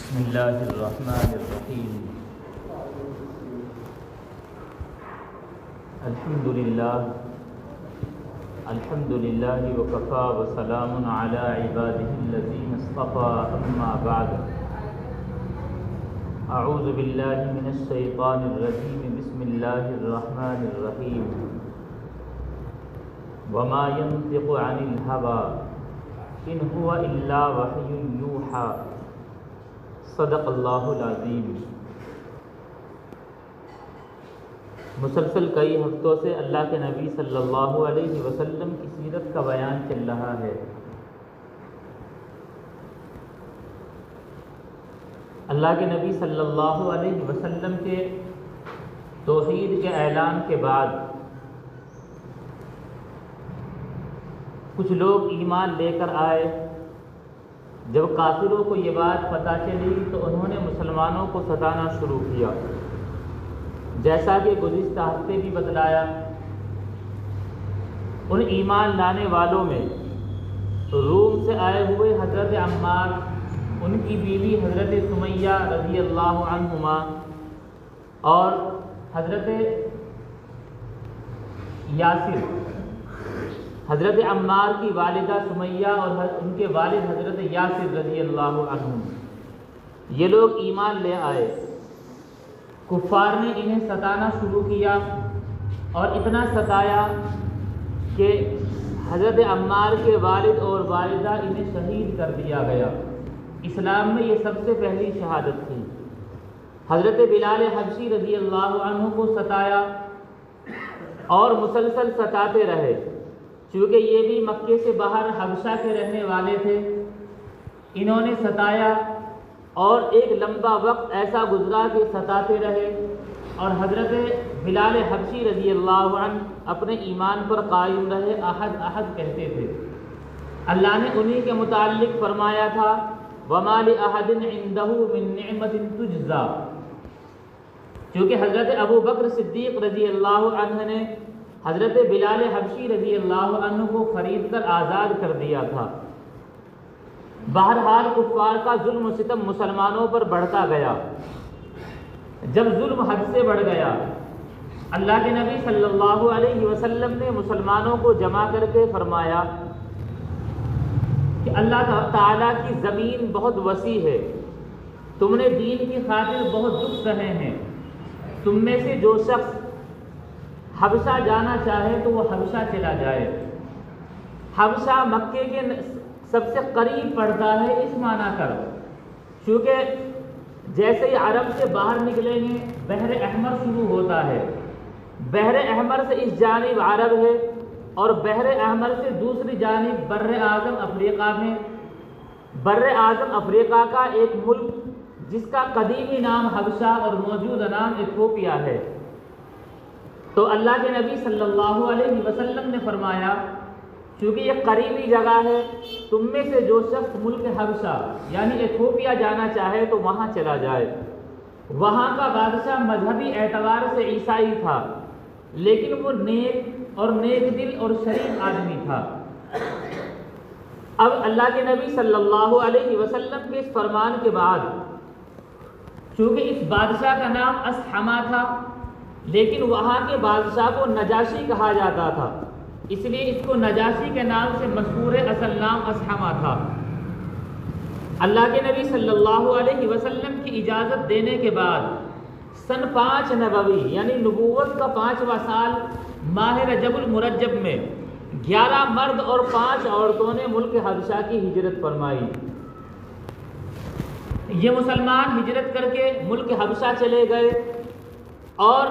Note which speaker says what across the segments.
Speaker 1: بسم اللہ الرحمن الرحیم الحمد للہ وکفا وسلام علی عبادہ الذین اصطفى اما بعد اعوذ باللہ من الشیطان الرجیم بسم اللہ الرحمن الرحیم وما ينطق عن الهوى ان هو الا وحی یوحی صدق اللہ العظیم۔ مسلسل کئی ہفتوں سے اللہ کے نبی صلی اللہ علیہ وسلم کی سیرت کا بیان چل رہا ہے۔ اللہ کے نبی صلی اللہ علیہ وسلم کے توحید کے اعلان کے بعد کچھ لوگ ایمان لے کر آئے۔ جب کافروں کو یہ بات پتہ چلی تو انہوں نے مسلمانوں کو ستانا شروع کیا، جیسا کہ گزشتہ ہفتے بھی بتلایا۔ ان ایمان لانے والوں میں روم سے آئے ہوئے حضرت عمار، ان کی بیوی حضرت سمیہ رضی اللہ عنہما اور حضرت یاسر، حضرت عمار کی والدہ سمیہ اور ان کے والد حضرت یاسر رضی اللہ عنہم، یہ لوگ ایمان لے آئے۔ کفار نے انہیں ستانا شروع کیا اور اتنا ستایا کہ حضرت عمار کے والد اور والدہ انہیں شہید کر دیا گیا۔ اسلام میں یہ سب سے پہلی شہادت تھی۔ حضرت بلال حبشی رضی اللہ عنہ کو ستایا اور مسلسل ستاتے رہے، چونکہ یہ بھی مکے سے باہر حبشہ کے رہنے والے تھے۔ انہوں نے ستایا اور ایک لمبا وقت ایسا گزرا کہ ستاتے رہے، اور حضرت بلال حبشی رضی اللہ عنہ اپنے ایمان پر قائم رہے، احد احد کہتے تھے۔ اللہ نے انہی کے متعلق فرمایا تھا وَمَا لِأَحَدٍ عِندَهُ مِن نِعْمَةٍ تُجْزَىٰ، چونکہ حضرت ابو بکر صدیق رضی اللہ عنہ نے حضرت بلال حبشی رضی اللہ عنہ کو خرید کر آزاد کر دیا تھا۔ بہرحال کفار کا ظلم و ستم مسلمانوں پر بڑھتا گیا۔ جب ظلم حد سے بڑھ گیا، اللہ کے نبی صلی اللہ علیہ وسلم نے مسلمانوں کو جمع کر کے فرمایا کہ اللہ تعالیٰ کی زمین بہت وسیع ہے، تم نے دین کی خاطر بہت دکھ سہے ہیں، تم میں سے جو شخص حبشہ جانا چاہے تو وہ حبشہ چلا جائے۔ حبشہ مکے کے سب سے قریب پڑتا ہے، اس معنی کر چونکہ جیسے ہی عرب سے باہر نکلیں گے بحر احمر شروع ہوتا ہے، بحر احمر سے اس جانب عرب ہے اور بحر احمر سے دوسری جانب بر اعظم افریقہ میں، بر اعظم افریقہ کا ایک ملک جس کا قدیمی نام حبشہ اور موجودہ نام ایتھوپیا ہے۔ تو اللہ کے نبی صلی اللہ علیہ وسلم نے فرمایا چونکہ یہ قریبی جگہ ہے، تم میں سے جو شخص ملک حبشہ یعنی ایتھوپیا جانا چاہے تو وہاں چلا جائے۔ وہاں کا بادشاہ مذہبی اعتبار سے عیسائی تھا، لیکن وہ نیک اور نیک دل اور شریف آدمی تھا۔ اب اللہ کے نبی صلی اللہ علیہ وسلم کے اس فرمان کے بعد، چونکہ اس بادشاہ کا نام اصحمہ تھا، لیکن وہاں کے بادشاہ کو نجاشی کہا جاتا تھا، اس لیے اس کو نجاشی کے نام سے مشہور ہے، اصل نام اصحمہ تھا۔ اللہ کے نبی صلی اللہ علیہ وسلم کی اجازت دینے کے بعد سن 5 نبوی یعنی نبوت کا 5واں سال ماہ رجب المرجب میں 11 مرد اور 5 عورتوں نے ملک حبشہ کی ہجرت فرمائی۔ یہ مسلمان ہجرت کر کے ملک حبشہ چلے گئے اور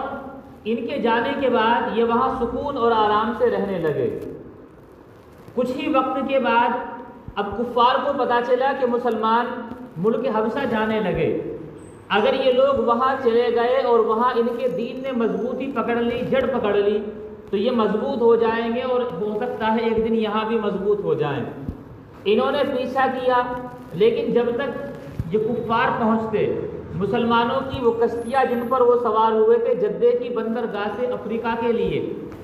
Speaker 1: ان کے جانے کے بعد یہ وہاں سکون اور آرام سے رہنے لگے۔ کچھ ہی وقت کے بعد اب کفار کو پتہ چلا کہ مسلمان ملک حبشہ جانے لگے، اگر یہ لوگ وہاں چلے گئے اور وہاں ان کے دین نے مضبوطی پکڑ لی، جڑ پکڑ لی، تو یہ مضبوط ہو جائیں گے اور ہو سکتا ہے ایک دن یہاں بھی مضبوط ہو جائیں۔ انہوں نے پیچھا کیا، لیکن جب تک یہ کفار پہنچتے، مسلمانوں کی وہ کشتیاں جن پر وہ سوار ہوئے تھے جدے کی بندرگاہ سے افریقہ کے لیے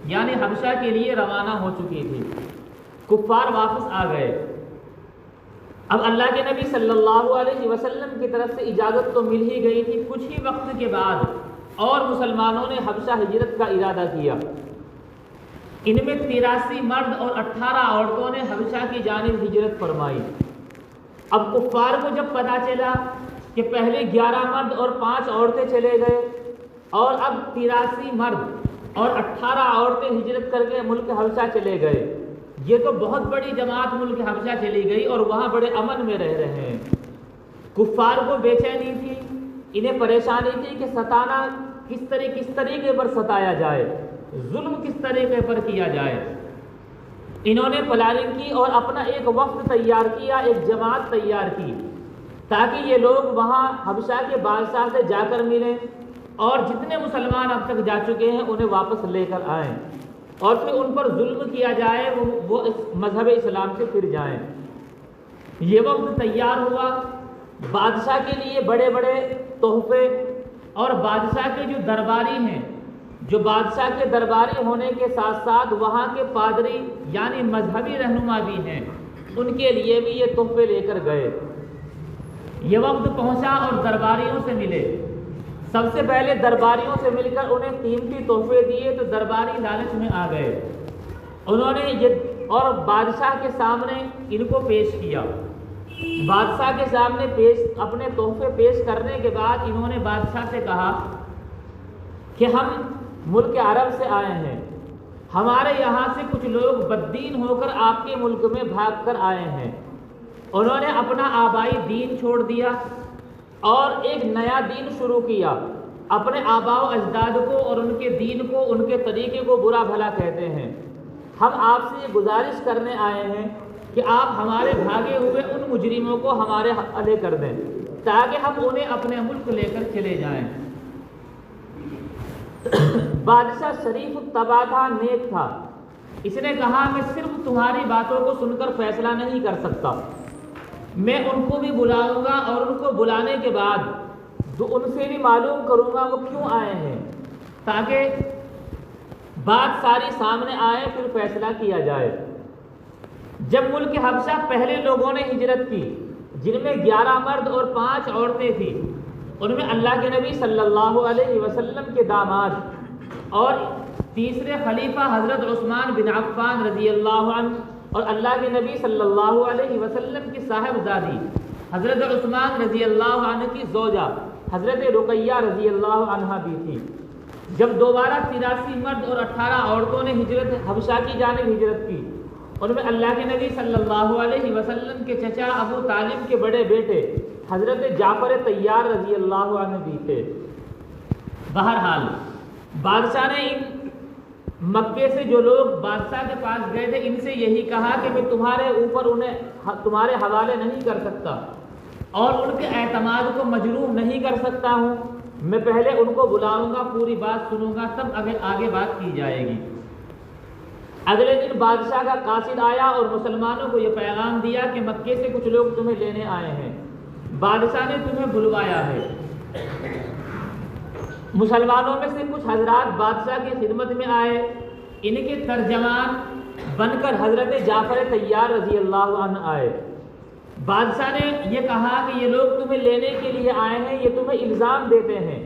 Speaker 1: یعنی حبشہ کے لیے روانہ ہو چکی تھی۔ کفار واپس آ گئے۔ اب اللہ کے نبی صلی اللہ علیہ وسلم کی طرف سے اجازت تو مل ہی گئی تھی، کچھ ہی وقت کے بعد اور مسلمانوں نے حبشہ ہجرت کا ارادہ کیا۔ ان میں 83 مرد اور 18 عورتوں نے حبشہ کی جانب ہجرت فرمائی۔ اب کفار کو جب پتہ چلا کہ پہلے 11 مرد اور 5 عورتیں چلے گئے اور اب 83 مرد اور 18 عورتیں ہجرت کر کے ملک حبشہ چلے گئے، یہ تو بہت بڑی جماعت ملک حبشہ چلی گئی اور وہاں بڑے امن میں رہ رہے ہیں۔ کفار کو بے چینی تھی، انہیں پریشانی تھی کہ ستانا کس طریقے پر ستایا جائے، ظلم کس طریقے پر کیا جائے۔ انہوں نے پلاننگ کی اور اپنا ایک وفد تیار کیا، ایک جماعت تیار کی تاکہ یہ لوگ وہاں حبشہ کے بادشاہ سے جا کر ملیں اور جتنے مسلمان اب تک جا چکے ہیں انہیں واپس لے کر آئیں اور پھر ان پر ظلم کیا جائے، وہ اس مذہب اسلام سے پھر جائیں۔ یہ وقت تیار ہوا، بادشاہ کے لیے بڑے بڑے تحفے اور بادشاہ کے جو درباری ہیں، جو بادشاہ کے درباری ہونے کے ساتھ ساتھ وہاں کے پادری یعنی مذہبی رہنما بھی ہیں، ان کے لیے بھی یہ تحفے لے کر گئے۔ یہ وقت پہنچا اور درباریوں سے ملے۔ سب سے پہلے درباریوں سے مل کر انہیں قیمتی تحفے دیے تو درباری لالچ میں آ گئے، انہوں نے یہ اور بادشاہ کے سامنے ان کو پیش کیا۔ بادشاہ کے سامنے اپنے تحفے پیش کرنے کے بعد انہوں نے بادشاہ سے کہا کہ ہم ملک عرب سے آئے ہیں، ہمارے یہاں سے کچھ لوگ بددین ہو کر آپ کے ملک میں بھاگ کر آئے ہیں۔ انہوں نے اپنا آبائی دین چھوڑ دیا اور ایک نیا دین شروع کیا، اپنے آباء و اجداد کو اور ان کے دین کو، ان کے طریقے کو برا بھلا کہتے ہیں۔ ہم آپ سے یہ گزارش کرنے آئے ہیں کہ آپ ہمارے بھاگے ہوئے ان مجرموں کو ہمارے حوالے کر دیں تاکہ ہم انہیں اپنے ملک لے کر چلے جائیں۔ بادشاہ شریف الطبع تھا، نیک تھا، اس نے کہا میں صرف تمہاری باتوں کو سن کر فیصلہ نہیں کر سکتا، میں ان کو بھی بلاؤں گا اور ان کو بلانے کے بعد ان سے بھی معلوم کروں گا وہ کیوں آئے ہیں تاکہ بات ساری سامنے آئے، پھر فیصلہ کیا جائے۔ جب ملک حبشہ پہلے لوگوں نے ہجرت کی جن میں 11 مرد اور 5 عورتیں تھیں، ان میں اللہ کے نبی صلی اللہ علیہ وسلم کے داماد اور تیسرے خلیفہ حضرت عثمان بن عفان رضی اللہ عنہ اور اللہ کے نبی صلی اللہ علیہ وسلم کی صاحبزادی حضرت عثمان رضی اللہ عنہ کی زوجہ حضرت رقیہ رضی اللہ عنہ بھی تھی۔ جب دوبارہ 83 مرد اور 18 عورتوں نے حبشہ کی جانب ہجرت کی، ان میں اللہ کے نبی صلی اللہ علیہ وسلم کے چچا ابو طالب کے بڑے بیٹے حضرت جعفر طیار رضی اللہ عنہ بھی تھے۔ بہرحال بادشاہ نے ان مکے سے جو لوگ بادشاہ کے پاس گئے تھے ان سے یہی کہا کہ میں تمہارے اوپر انہیں تمہارے حوالے نہیں کر سکتا اور ان کے اعتماد کو مجروح نہیں کر سکتا ہوں، میں پہلے ان کو بلاؤں گا، پوری بات سنوں گا، تب آگے بات کی جائے گی۔ اگلے دن بادشاہ کا قاصد آیا اور مسلمانوں کو یہ پیغام دیا کہ مکے سے کچھ لوگ تمہیں لینے آئے ہیں، بادشاہ نے تمہیں بلوایا ہے۔ مسلمانوں میں سے کچھ حضرات بادشاہ کی خدمت میں آئے، ان کے ترجمان بن کر حضرت جعفر طیار رضی اللہ عنہ آئے۔ بادشاہ نے یہ کہا کہ یہ لوگ تمہیں لینے کے لیے آئے ہیں، یہ تمہیں الزام دیتے ہیں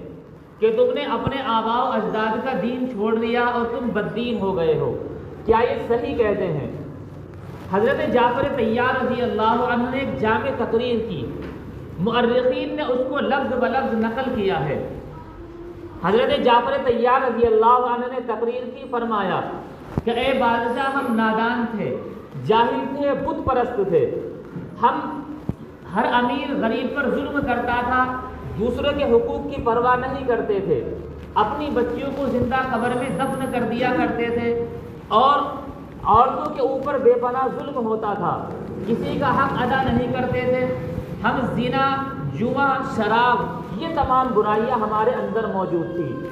Speaker 1: کہ تم نے اپنے آباء و اجداد کا دین چھوڑ دیا اور تم بددین ہو گئے ہو، کیا یہ صحیح کہتے ہیں؟ حضرت جعفر طیار رضی اللہ عنہ نے ایک جامع تقریر کی، مؤرخین نے اس کو لفظ بلفظ نقل کیا ہے۔ حضرت جعفر طیار رضی اللہ عنہ نے تقریر کی، فرمایا کہ اے بادشاہ، ہم نادان تھے، جاہل تھے، بت پرست تھے، ہم ہر امیر غریب پر ظلم کرتا تھا، دوسروں کے حقوق کی پرواہ نہیں کرتے تھے، اپنی بچیوں کو زندہ قبر میں دفن کر دیا کرتے تھے اور عورتوں کے اوپر بے پناہ ظلم ہوتا تھا، کسی کا حق ادا نہیں کرتے تھے، ہم زنا، جوا، شراب، یہ تمام برائیاں ہمارے اندر موجود تھی۔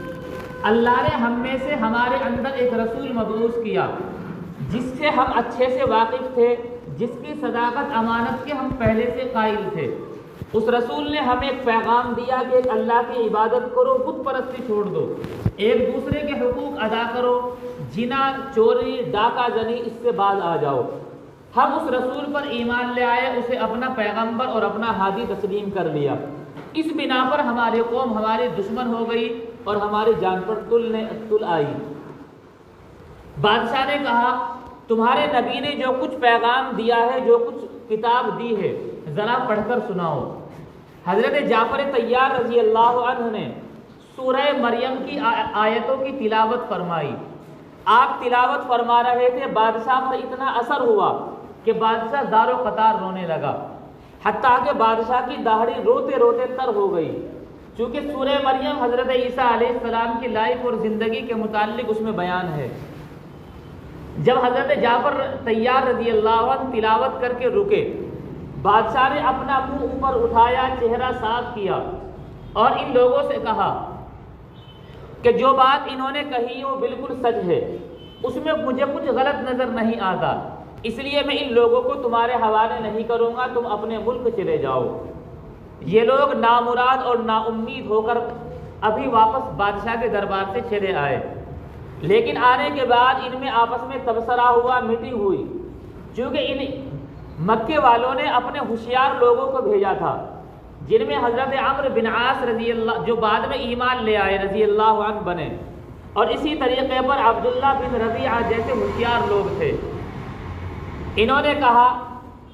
Speaker 1: اللہ نے ہم میں سے ہمارے اندر ایک رسول مبعوث کیا جس سے ہم اچھے سے واقف تھے، جس کی صداقت امانت کے ہم پہلے سے قائل تھے۔ اس رسول نے ہمیں ایک پیغام دیا کہ اللہ کی عبادت کرو، بت پرستی چھوڑ دو، ایک دوسرے کے حقوق ادا کرو، زنا، چوری، ڈاکہ زنی، اس سے باز آ جاؤ۔ ہم اس رسول پر ایمان لے آئے، اسے اپنا پیغمبر اور اپنا ہادی تسلیم کر لیا، اس بنا پر ہماری قوم ہمارے دشمن ہو گئی اور ہماری جان پر تل آئی۔ بادشاہ نے کہا تمہارے نبی نے جو کچھ پیغام دیا ہے، جو کچھ کتاب دی ہے، ذرا پڑھ کر سناؤ۔ حضرت جعفر طیار رضی اللہ عنہ نے سورہ مریم کی آیتوں کی تلاوت فرمائی۔ آپ تلاوت فرما رہے تھے، بادشاہ پر اتنا اثر ہوا کہ بادشاہ زار و قطار رونے لگا، حتیٰ کہ بادشاہ کی داڑھی روتے روتے تر ہو گئی، چونکہ سورہ مریم حضرت عیسیٰ علیہ السلام کی لائف اور زندگی کے متعلق اس میں بیان ہے۔ جب حضرت جعفر طیار رضی اللہ عنہ تلاوت کر کے رکے، بادشاہ نے اپنا منہ اوپر اٹھایا، چہرہ صاف کیا اور ان لوگوں سے کہا کہ جو بات انہوں نے کہی وہ بالکل سچ ہے، اس میں مجھے کچھ غلط نظر نہیں آتا، اس لیے میں ان لوگوں کو تمہارے حوالے نہیں کروں گا، تم اپنے ملک چلے جاؤ۔ یہ لوگ نامراد اور نا امید ہو کر ابھی واپس بادشاہ کے دربار سے چلے آئے، لیکن آنے کے بعد ان میں آپس میں تبصرہ ہوا، میٹنگ ہوئی، چونکہ ان مکے والوں نے اپنے ہوشیار لوگوں کو بھیجا تھا، جن میں حضرت عمرو بن عاص رضی اللہ جو بعد میں ایمان لے آئے رضی اللہ عنہ بنے، اور اسی طریقے پر عبداللہ بن ربیعہ جیسے ہوشیار لوگ تھے۔ انہوں نے کہا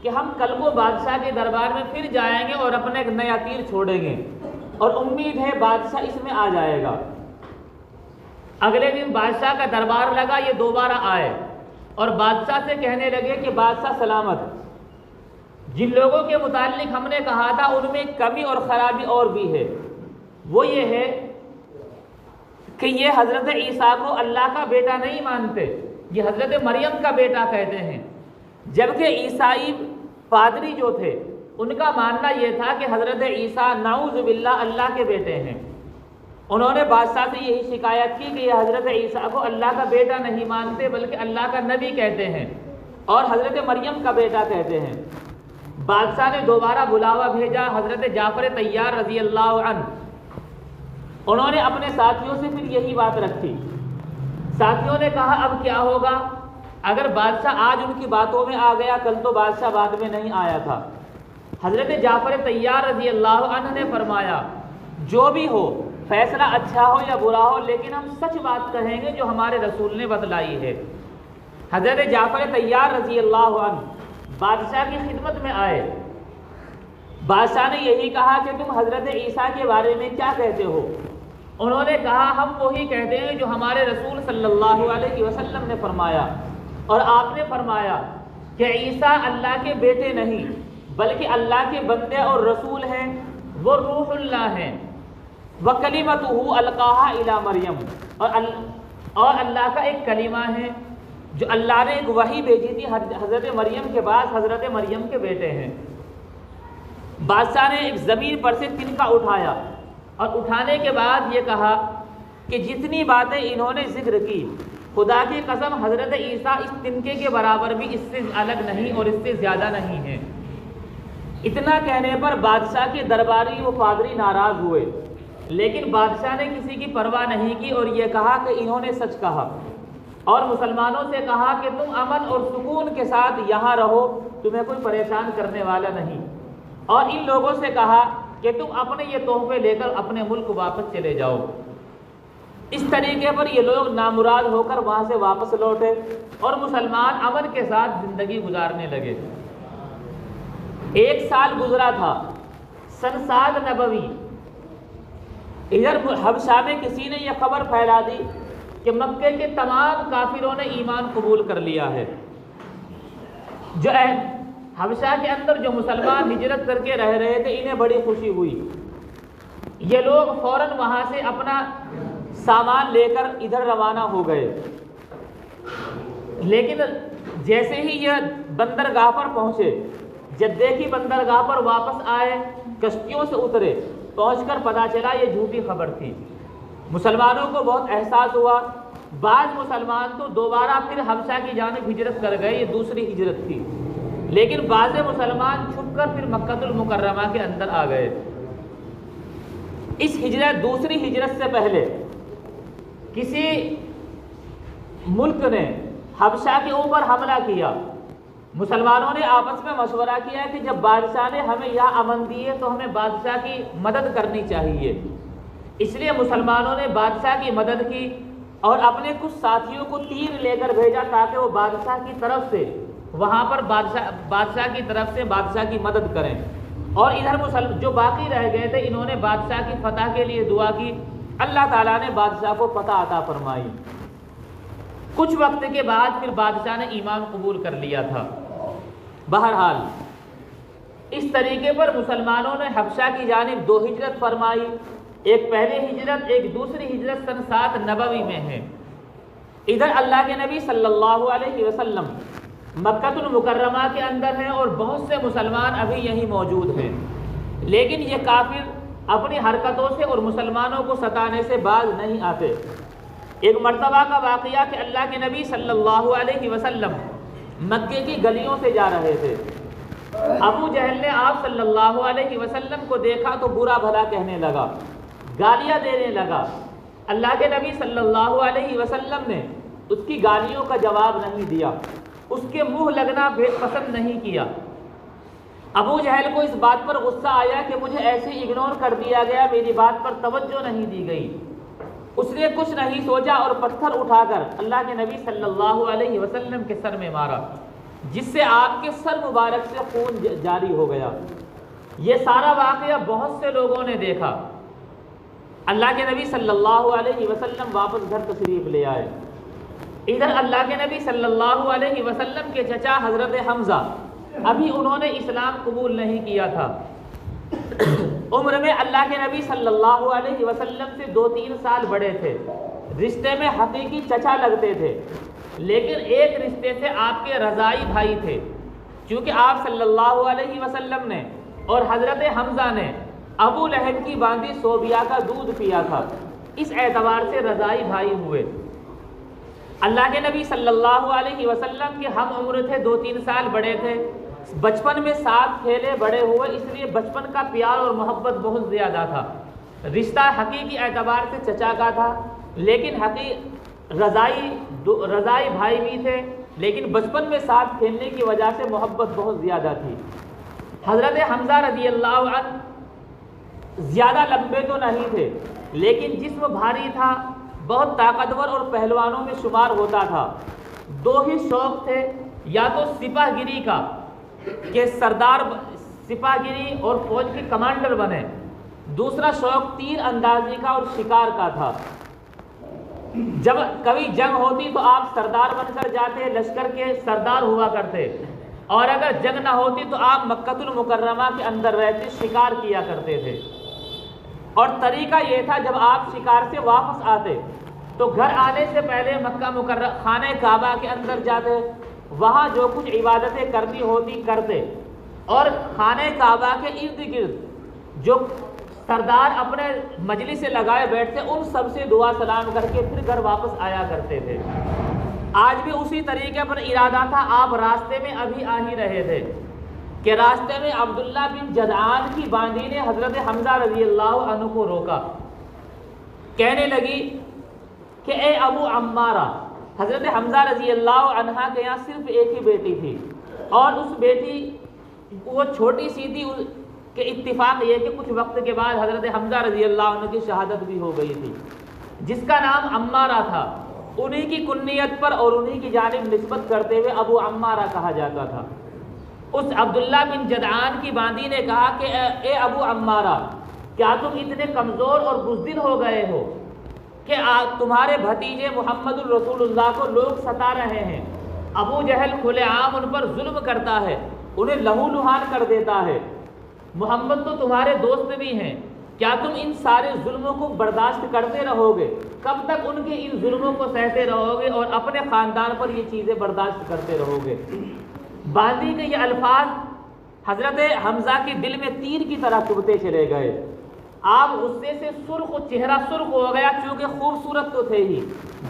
Speaker 1: کہ ہم کل کو بادشاہ کے دربار میں پھر جائیں گے اور اپنا ایک نیا تیر چھوڑیں گے، اور امید ہے بادشاہ اس میں آ جائے گا۔ اگلے دن بادشاہ کا دربار لگا، یہ دوبارہ آئے اور بادشاہ سے کہنے لگے کہ بادشاہ سلامت، جن لوگوں کے متعلق ہم نے کہا تھا ان میں کمی اور خرابی اور بھی ہے، وہ یہ ہے کہ یہ حضرت عیسیٰ کو اللہ کا بیٹا نہیں مانتے، یہ حضرت مریم کا بیٹا کہتے ہیں، جبکہ عیسائی پادری جو تھے ان کا ماننا یہ تھا کہ حضرت عیسیٰ نعوذ باللہ اللہ کے بیٹے ہیں۔ انہوں نے بادشاہ سے یہی شکایت کی کہ یہ حضرت عیسیٰ کو اللہ کا بیٹا نہیں مانتے بلکہ اللہ کا نبی کہتے ہیں اور حضرت مریم کا بیٹا کہتے ہیں۔ بادشاہ نے دوبارہ بلاوا بھیجا حضرت جعفر طیار رضی اللہ عنہ، انہوں نے اپنے ساتھیوں سے پھر یہی بات رکھی۔ ساتھیوں نے کہا اب کیا ہوگا؟ اگر بادشاہ آج ان کی باتوں میں آ گیا، کل تو بادشاہ بعد میں نہیں آیا تھا۔ حضرت جعفر طیار رضی اللہ عنہ نے فرمایا جو بھی ہو، فیصلہ اچھا ہو یا برا ہو، لیکن ہم سچ بات کہیں گے جو ہمارے رسول نے بتلائی ہے۔ حضرت جعفر طیار رضی اللہ عنہ بادشاہ کی خدمت میں آئے۔ بادشاہ نے یہی کہا کہ تم حضرت عیسیٰ کے بارے میں کیا کہتے ہو؟ انہوں نے کہا ہم وہی کہتے ہیں جو ہمارے رسول صلی اللہ علیہ وسلم نے فرمایا، اور آپ نے فرمایا کہ عیسیٰ اللہ کے بیٹے نہیں بلکہ اللہ کے بندے اور رسول ہیں، وہ روح اللہ ہیں، وَكَلِمَتُهُ أَلْقَاهَا إِلَى مریم، اور اللہ کا ایک کلمہ ہے جو اللہ نے ایک وحی بھیجی تھی حضرت مریم کے بعد، حضرت مریم کے بیٹے ہیں۔ بادشاہ نے ایک زمین پر سے تنکا اٹھایا اور اٹھانے کے بعد یہ کہا کہ جتنی باتیں انہوں نے ذکر کی، خدا کی قسم حضرت عیسیٰ اس تنکے کے برابر بھی اس سے الگ نہیں اور اس سے زیادہ نہیں ہے۔ اتنا کہنے پر بادشاہ کے درباری و پادری ناراض ہوئے، لیکن بادشاہ نے کسی کی پرواہ نہیں کی اور یہ کہا کہ انہوں نے سچ کہا، اور مسلمانوں سے کہا کہ تم امن اور سکون کے ساتھ یہاں رہو، تمہیں کوئی پریشان کرنے والا نہیں، اور ان لوگوں سے کہا کہ تم اپنے یہ تحفے لے کر اپنے ملک واپس چلے جاؤ۔ اس طریقے پر یہ لوگ نامراد ہو کر وہاں سے واپس لوٹے اور مسلمان امن کے ساتھ زندگی گزارنے لگے۔ 1 سال گزرا تھا، سن 7 نبوی۔ ادھر حبشہ میں کسی نے یہ خبر پھیلا دی کہ مکے کے تمام کافروں نے ایمان قبول کر لیا ہے۔ جو حبشہ کے اندر جو مسلمان ہجرت کر کے رہ رہے تھے انہیں بڑی خوشی ہوئی، یہ لوگ فوراً وہاں سے اپنا سامان لے کر ادھر روانہ ہو گئے، لیکن جیسے ہی یہ بندرگاہ پر پہنچے، جدے کی بندرگاہ پر واپس آئے، کشتیوں سے اترے، پہنچ کر پتہ چلا یہ جھوٹی خبر تھی۔ مسلمانوں کو بہت احساس ہوا، بعض مسلمان تو دوبارہ پھر حبشہ کی جانب ہجرت کر گئے، یہ دوسری ہجرت تھی، لیکن بعض مسلمان چھپ کر پھر مکہ المکرمہ کے اندر آ گئے۔ اس ہجرت دوسری ہجرت سے پہلے کسی ملک نے حبشہ کے اوپر حملہ کیا مسلمانوں نے آپس میں مشورہ کیا کہ جب بادشاہ نے ہمیں یہاں امن دی ہے تو ہمیں بادشاہ کی مدد کرنی چاہیے۔ اس لیے مسلمانوں نے بادشاہ کی مدد کی اور اپنے کچھ ساتھیوں کو تیر لے کر بھیجا تاکہ وہ بادشاہ کی طرف سے وہاں پر بادشاہ کی طرف سے بادشاہ کی مدد کریں، اور ادھر جو باقی رہ گئے تھے انہوں نے بادشاہ کی فتح کے لیے دعا کی۔ اللہ تعالیٰ نے بادشاہ کو فتح عطا فرمائی۔ کچھ وقت کے بعد پھر بادشاہ نے ایمان قبول کر لیا تھا۔ بہرحال اس طریقے پر مسلمانوں نے حبشہ کی جانب 2 ہجرت فرمائی، ایک پہلے ہجرت، ایک دوسری ہجرت سن 7 نبوی میں ہے۔ ادھر اللہ کے نبی صلی اللہ علیہ وسلم مکہ المکرمہ کے اندر ہیں اور بہت سے مسلمان ابھی یہیں موجود ہیں، لیکن یہ کافر اپنی حرکتوں سے اور مسلمانوں کو ستانے سے باز نہیں آتے۔ ایک مرتبہ کا واقعہ کہ اللہ کے نبی صلی اللہ علیہ وسلم مکے کی گلیوں سے جا رہے تھے۔ ابو جہل نے آپ صلی اللہ علیہ وسلم کو دیکھا تو برا بھلا کہنے لگا، گالیاں دینے لگا۔ اللہ کے نبی صلی اللہ علیہ وسلم نے اس کی گالیوں کا جواب نہیں دیا، اس کے منہ لگنا پسند نہیں کیا۔ ابو جہل کو اس بات پر غصہ آیا کہ مجھے ایسے اگنور کر دیا گیا، میری بات پر توجہ نہیں دی گئی۔ اس نے کچھ نہیں سوچا اور پتھر اٹھا کر اللہ کے نبی صلی اللہ علیہ وسلم کے سر میں مارا، جس سے آپ کے سر مبارک سے خون جاری ہو گیا۔ یہ سارا واقعہ بہت سے لوگوں نے دیکھا۔ اللہ کے نبی صلی اللہ علیہ وسلم واپس گھر تشریف لے آئے۔ ادھر اللہ کے نبی صلی اللہ علیہ وسلم کے چچا حضرت حمزہ، ابھی انہوں نے اسلام قبول نہیں کیا تھا۔ عمر میں اللہ کے نبی صلی اللہ علیہ وسلم سے 2-3 سال بڑے تھے، رشتے میں حقیقی چچا لگتے تھے، لیکن ایک رشتے سے آپ کے رضائی بھائی تھے، چونکہ آپ صلی اللہ علیہ وسلم نے اور حضرت حمزہ نے ابو لہب کی باندھی صوبیہ کا دودھ پیا تھا، اس اعتبار سے رضائی بھائی ہوئے۔ اللہ کے نبی صلی اللہ علیہ وسلم کے ہم عمر تھے، 2-3 سال بڑے تھے، بچپن میں ساتھ کھیلے بڑے ہوئے، اس لیے بچپن کا پیار اور محبت بہت زیادہ تھا۔ رشتہ حقیقی اعتبار سے چچا کا تھا، لیکن رضائی بھائی بھی تھے، لیکن بچپن میں ساتھ کھیلنے کی وجہ سے محبت بہت زیادہ تھی۔ حضرت حمزہ رضی اللہ عنہ زیادہ لمبے تو نہیں تھے، لیکن جسم بھاری تھا، بہت طاقتور اور پہلوانوں میں شمار ہوتا تھا۔ 2 ہی شوق تھے، یا تو سپاہ گیری کا کہ سردار سپاہ گیری اور فوج کے کمانڈر بنے، دوسرا شوق تیر اندازی کا اور شکار کا تھا۔ جب کبھی جنگ ہوتی تو آپ سردار بن کر جاتے، لشکر کے سردار ہوا کرتے، اور اگر جنگ نہ ہوتی تو آپ مکہ المکرمہ کے اندر رہتے، شکار کیا کرتے تھے۔ اور طریقہ یہ تھا، جب آپ شکار سے واپس آتے تو گھر آنے سے پہلے مکہ مکرمہ خانہ کعبہ کے اندر جاتے، وہاں جو کچھ عبادتیں کرنی ہوتی کرتے، اور خانہ کعبہ کے ارد گرد جو سردار اپنے مجلس سے لگائے بیٹھتے ان سب سے دعا سلام کر کے پھر گھر واپس آیا کرتے تھے۔ آج بھی اسی طریقے پر ارادہ تھا۔ آپ راستے میں ابھی آ ہی رہے تھے کہ راستے میں عبداللہ بن جدعان کی باندھی نے حضرت حمزہ رضی اللہ عنہ کو روکا، کہنے لگی کہ اے ابو عمارہ، حضرت حمزہ رضی اللہ عنہ کے یہاں صرف ایک ہی بیٹی تھی، اور اس بیٹی وہ چھوٹی سی تھی کہ اتفاق یہ کہ کچھ وقت کے بعد حضرت حمزہ رضی اللہ عنہ کی شہادت بھی ہو گئی تھی، جس کا نام عمارہ تھا۔ انہی کی کنیت پر اور انہی کی جانب نسبت کرتے ہوئے ابو عمارہ کہا جاتا تھا۔ اس عبداللہ بن جدعان کی باندھی نے کہا کہ اے ابو عمارہ، کیا تم اتنے کمزور اور بزدل ہو گئے ہو کہ تمہارے بھتیجے محمد الرسول اللہ کو لوگ ستا رہے ہیں؟ ابو جہل کھلے عام ان پر ظلم کرتا ہے، انہیں لہو لہان کر دیتا ہے، محمد تو تمہارے دوست بھی ہیں، کیا تم ان سارے ظلموں کو برداشت کرتے رہو گے؟ کب تک ان کے ان ظلموں کو سہتے رہو گے اور اپنے خاندان پر یہ چیزیں برداشت کرتے رہو گے؟ باندھی کے یہ الفاظ حضرت حمزہ کے دل میں تیر کی طرح چبھتے چلے گئے۔ آپ غصے سے سرخ، چہرہ سرخ ہو گیا، چونکہ خوبصورت تو تھے ہی،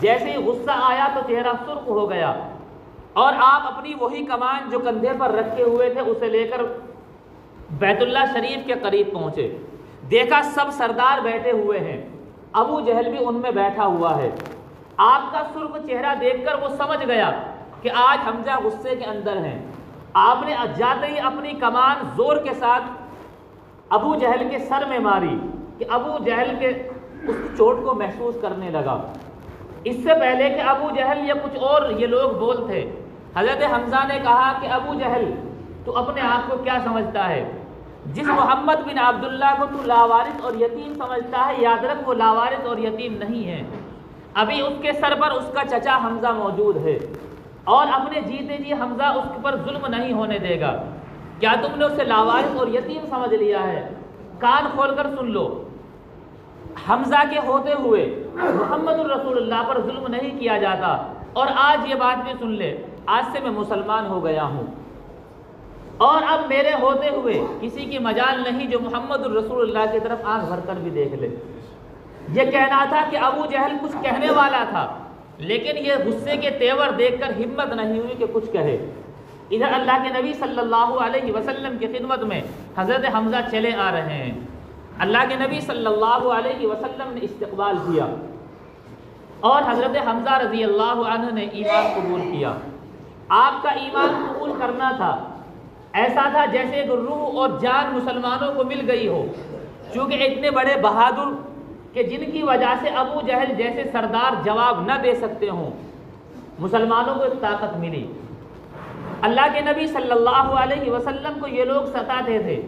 Speaker 1: جیسے ہی غصہ آیا تو چہرہ سرخ ہو گیا، اور آپ اپنی وہی کمان جو کندھے پر رکھے ہوئے تھے اسے لے کر بیت اللہ شریف کے قریب پہنچے۔ دیکھا سب سردار بیٹھے ہوئے ہیں، ابو جہل بھی ان میں بیٹھا ہوا ہے۔ آپ کا سرخ چہرہ دیکھ کر وہ سمجھ گیا کہ آج حمزہ غصے کے اندر ہیں، آپ نے جاتے ہی اپنی کمان زور کے ساتھ ابو جہل کے سر میں ماری کہ ابو جہل کے اس چوٹ کو محسوس کرنے لگا۔ اس سے پہلے کہ ابو جہل یا کچھ اور یہ لوگ بولتے، حضرت حمزہ نے کہا کہ ابو جہل تو اپنے آپ کو کیا سمجھتا ہے؟ جس محمد بن عبداللہ کو تو لاوارث اور یتیم سمجھتا ہے، یاد رکھ وہ لاوارث اور یتیم نہیں ہے، ابھی اس کے سر پر اس کا چچا حمزہ موجود ہے، اور اپنے جیتے جی حمزہ اس پر ظلم نہیں ہونے دے گا۔ کیا تم نے اسے لاوارث اور یتیم سمجھ لیا ہے؟ کان کھول کر سن لو، حمزہ کے ہوتے ہوئے محمد الرسول اللہ پر ظلم نہیں کیا جاتا، اور آج یہ بات بھی سن لے، آج سے میں مسلمان ہو گیا ہوں، اور اب میرے ہوتے ہوئے کسی کی مجال نہیں جو محمد الرسول اللہ کی طرف آنکھ بھر کر بھی دیکھ لے۔ یہ کہنا تھا کہ ابو جہل کچھ کہنے والا تھا، لیکن یہ غصے کے تیور دیکھ کر ہمت نہیں ہوئی کہ کچھ کہے۔ ادھر اللہ کے نبی صلی اللہ علیہ وسلم کی خدمت میں حضرت حمزہ چلے آ رہے ہیں۔ اللہ کے نبی صلی اللہ علیہ وسلم نے استقبال کیا، اور حضرت حمزہ رضی اللہ عنہ نے ایمان قبول کیا۔ آپ کا ایمان قبول کرنا تھا ایسا تھا جیسے ایک روح اور جان مسلمانوں کو مل گئی ہو، چونکہ اتنے بڑے بہادر کہ جن کی وجہ سے ابو جہل جیسے سردار جواب نہ دے سکتے ہوں، مسلمانوں کو ایک طاقت ملی۔ اللہ کے نبی صلی اللہ علیہ وسلم کو یہ لوگ ستاتے تھے۔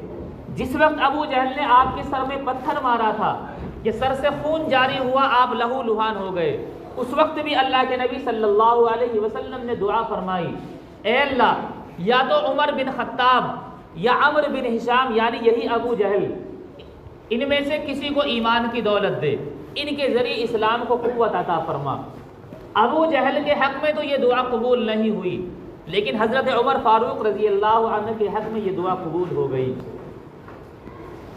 Speaker 1: جس وقت ابو جہل نے آپ کے سر میں پتھر مارا تھا کہ سر سے خون جاری ہوا، آپ لہو لہان ہو گئے، اس وقت بھی اللہ کے نبی صلی اللہ علیہ وسلم نے دعا فرمائی، اے اللہ یا تو عمر بن خطاب یا عمرو بن ہشام، یعنی یہی ابو جہل، ان میں سے کسی کو ایمان کی دولت دے، ان کے ذریعے اسلام کو قوت عطا فرما۔ ابو جہل کے حق میں تو یہ دعا قبول نہیں ہوئی، لیکن حضرت عمر فاروق رضی اللہ عنہ کے حق میں یہ دعا قبول ہو گئی۔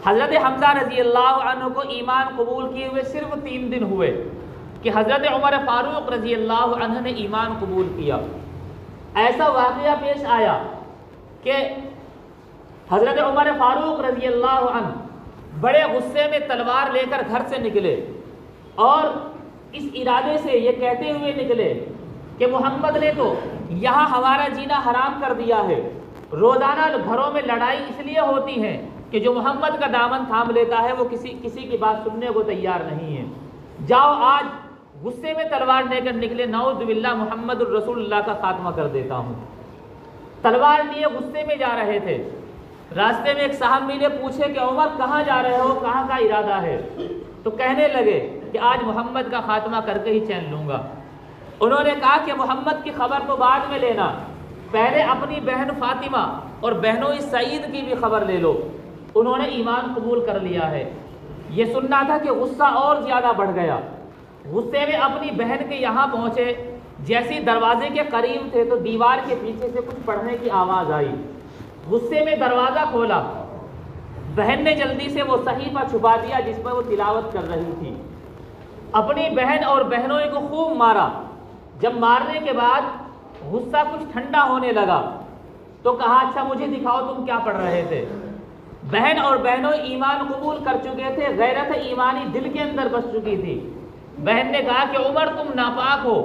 Speaker 1: حضرت حمزہ رضی اللہ عنہ کو ایمان قبول کیے ہوئے صرف 3 دن ہوئے کہ حضرت عمر فاروق رضی اللہ عنہ نے ایمان قبول کیا۔ ایسا واقعہ پیش آیا کہ حضرت عمر فاروق رضی اللہ عنہ بڑے غصے میں تلوار لے کر گھر سے نکلے، اور اس ارادے سے یہ کہتے ہوئے نکلے کہ محمد نے تو یہاں ہمارا جینا حرام کر دیا ہے، روزانہ گھروں میں لڑائی اس لیے ہوتی ہے کہ جو محمد کا دامن تھام لیتا ہے وہ کسی کی بات سننے کو تیار نہیں ہے، جاؤ آج غصے میں تلوار لے کر نکلے، نعوذ باللہ محمد الرسول اللہ کا خاتمہ کر دیتا ہوں۔ تلوار لیے غصے میں جا رہے تھے، راستے میں ایک صحابی نے پوچھے کہ عمر کہاں جا رہے ہو، کہاں کا ارادہ ہے؟ تو کہنے لگے کہ آج محمد کا خاتمہ کر کے ہی چین لوں گا۔ انہوں نے کہا کہ محمد کی خبر تو بعد میں لینا، پہلے اپنی بہن فاطمہ اور بہنوں سعید کی بھی خبر لے لو۔ انہوں نے ایمان قبول کر لیا ہے۔ یہ سننا تھا کہ غصہ اور زیادہ بڑھ گیا، غصے میں اپنی بہن کے یہاں پہنچے، جیسے دروازے کے قریب تھے تو دیوار کے پیچھے سے کچھ پڑھنے کی آواز آئی، غصے میں دروازہ کھولا، بہن نے جلدی سے وہ صحیفہ چھپا دیا جس پر وہ تلاوت کر رہی تھی، اپنی بہن اور بہنوں کو خوب مارا۔ جب مارنے کے بعد غصہ کچھ ٹھنڈا ہونے لگا تو کہا اچھا مجھے دکھاؤ تم کیا پڑھ رہے تھے۔ بہن اور بہنوں ایمان قبول کر چکے تھے، غیرت ایمانی دل کے اندر بس چکی تھی۔ بہن نے کہا کہ عمر تم ناپاک ہو،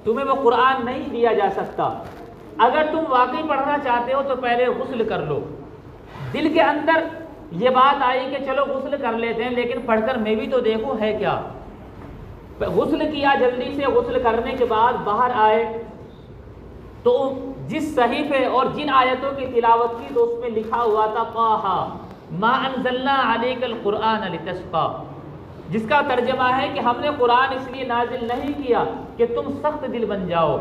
Speaker 1: تمہیں وہ قرآن نہیں دیا جا سکتا، اگر تم واقعی پڑھنا چاہتے ہو تو پہلے غسل کر لو۔ دل کے اندر یہ بات آئی کہ چلو غسل کر لیتے ہیں، لیکن پڑھ کر میں بھی تو دیکھوں ہے کیا۔ غسل کیا، جلدی سے غسل کرنے کے بعد باہر آئے تو جس صحیفے اور جن آیتوں کی تلاوت کی تو اس میں لکھا ہوا تھا طٰہٰ ما انزلنا علیک القرآن لتشقیٰ، جس کا ترجمہ ہے کہ ہم نے قرآن اس لیے نازل نہیں کیا کہ تم سخت دل بن جاؤ۔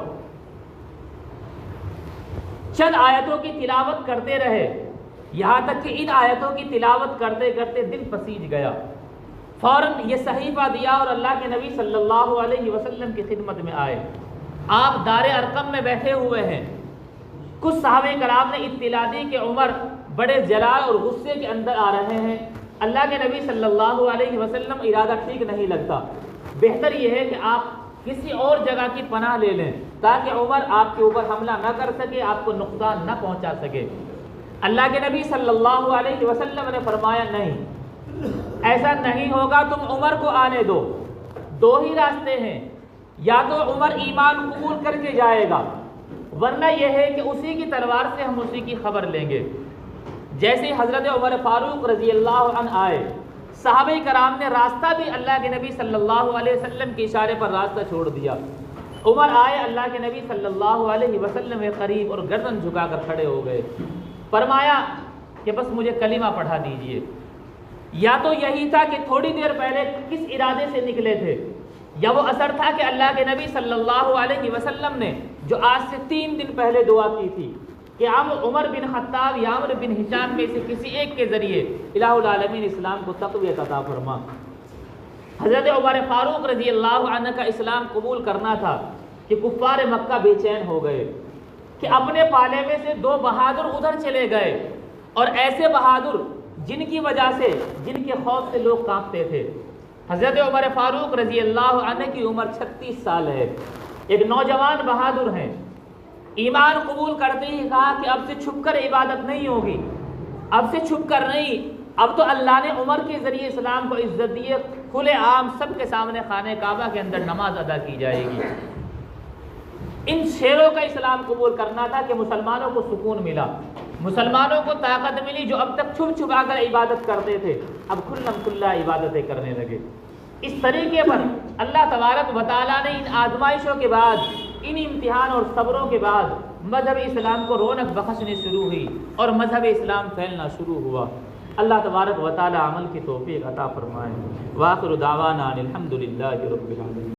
Speaker 1: چند آیتوں کی تلاوت کرتے رہے، یہاں تک کہ ان آیتوں کی تلاوت کرتے کرتے دل پسیج گیا۔ فوراً یہ صحیفہ دیا اور اللہ کے نبی صلی اللہ علیہ وسلم کی خدمت میں آئے۔ آپ دار ارقم میں بیٹھے ہوئے ہیں، کچھ صحابہ کرام نے اطلاع دی کہ عمر بڑے جلال اور غصے کے اندر آ رہے ہیں۔ اللہ کے نبی صلی اللہ علیہ وسلم ارادہ ٹھیک نہیں لگتا، بہتر یہ ہے کہ آپ کسی اور جگہ کی پناہ لے لیں تاکہ عمر آپ کے اوپر حملہ نہ کر سکے، آپ کو نقصان نہ پہنچا سکے۔ اللہ کے نبی صلی اللہ علیہ وسلم نے فرمایا نہیں، ایسا نہیں ہوگا، تم عمر کو آنے دو۔ دو ہی راستے ہیں، یا تو عمر ایمان قبول کر کے جائے گا، ورنہ یہ ہے کہ اسی کی تلوار سے ہم اسی کی خبر لیں گے۔ جیسے حضرت عمر فاروق رضی اللہ عنہ آئے، صحابہ کرام نے راستہ بھی اللہ کے نبی صلی اللہ علیہ وسلم کے اشارے پر راستہ چھوڑ دیا۔ عمر آئے، اللہ کے نبی صلی اللہ علیہ وسلم کے قریب اور گردن جھکا کر کھڑے ہو گئے، فرمایا کہ بس مجھے کلمہ پڑھا دیجئے۔ یا تو یہی تھا کہ تھوڑی دیر پہلے کس ارادے سے نکلے تھے، یا وہ اثر تھا کہ اللہ کے نبی صلی اللہ علیہ وسلم نے جو آج سے 3 دن پہلے دعا کی تھی کہ عمر بن خطاب یا عمرو بن ہشام میں سے کسی ایک کے ذریعے الہ العالمین اسلام کو تقویت عطا فرما۔ حضرت عمر فاروق رضی اللہ عنہ کا اسلام قبول کرنا تھا کہ کفار مکہ بے چین ہو گئے کہ اپنے پالے میں سے 2 بہادر ادھر چلے گئے، اور ایسے بہادر جن کی وجہ سے، جن کے خوف سے لوگ کانپتے تھے۔ حضرت عمر فاروق رضی اللہ عنہ کی عمر 36 سال ہے، ایک نوجوان بہادر ہیں، ایمان قبول کرتے ہی کہا کہ اب سے چھپ کر عبادت نہیں ہوگی، اب سے چھپ کر نہیں، اب تو اللہ نے عمر کے ذریعے اسلام کو عزت دی ہے، کھلے عام سب کے سامنے خانہ کعبہ کے اندر نماز ادا کی جائے گی۔ ان شیروں کا اسلام قبول کرنا تھا کہ مسلمانوں کو سکون ملا، مسلمانوں کو طاقت ملی، جو اب تک چھپ چھپا کر عبادت کرتے تھے اب کھلم کھلا عبادتیں کرنے لگے۔ اس طریقے پر اللہ تبارک و تعالیٰ نے ان آزمائشوں کے بعد، ان امتحان اور صبروں کے بعد مذہب اسلام کو رونق بخشنے شروع ہوئی اور مذہب اسلام پھیلنا شروع ہوا۔ اللہ تبارک و تعالیٰ عمل کی توفیق عطا فرمائے۔ وآخر دعوانا الحمد للہ رب العالمین۔